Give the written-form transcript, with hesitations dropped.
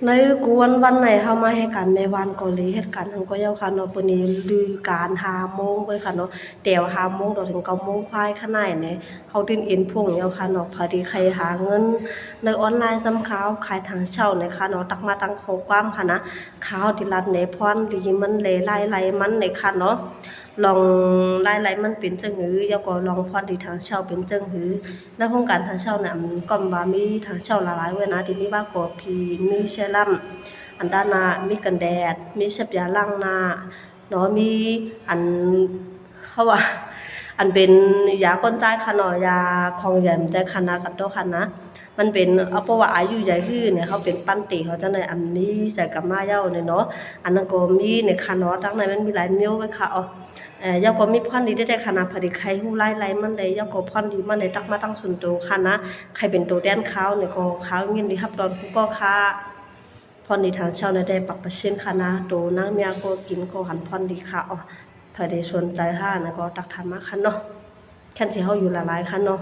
ในกวนวันไหนเฮามาให้การแม่บ้านเกาหลีเฮ็ดการหั้นก็ยาวค่ะเนาะมื้อนี้ลือการ5โมงเว้ยค่ะเนาะแต่ว่า5โมงต่อถึง9โมงควายขนาดนี้เฮาตื่นเอ็นพุ่งยาวค่ะเนาะพอดีใครหาเงินในออนไลน์ซ้ำขาวขายทางเช่าเนี่ยค่ะเนาะตักมาตั้งโคกว้างค่ะนะขาวที่รัดในพรดีมันเลไล่มันในค่ะเนาะลองไล่มันเป็นจังหือแล้วก็ลองพรที่ทางเช่าเป็นจังหือในโครงการทางเช่าน่ะก็ว่ามีทางเช่าหลายๆเว้ยนะที่มีว่ากอพีมีเซรั่ม อันด้านหน้ามีกันแดดมีเซฟยาล้างหน้าเนาะมีอันเขาว่าอันเป็นยาก้นใต้ค่ะเนาะยาของแยมแต่คันนะกันโตคันนะมันเป็นเอาเพราะว่าอายุใหญ่ขึ้นเนี่ยเขาเป็นปั้นติเขาจังได๋อันนี้ใส่กับมาเหย้าเนี่ยเนาะอันนั้นก็มีในค่ะเนาะทั้งในมันมีหลายเมลไว้ค่ะเหย้าก็มีพรดีได้ค่ะนะพอดีใครฮู้หลายๆมันได้เหย้าก็พรดีมันได้ตักมาตั้งส่วนตัวค่ะนะใครเป็นตัวแดนขาวเนี่ยก็ขาวยินดีรับรองก็ค่ะ พรดีทางเช่าได้ปักประเช่นค่ะนะโตนางเมียก็กินก็หันพรดีค่ะภายในสนใจห้านะก็ตักทำมาค่ะเนาะแค่ที่เฮาอยู่หลายๆค่ะเนาะ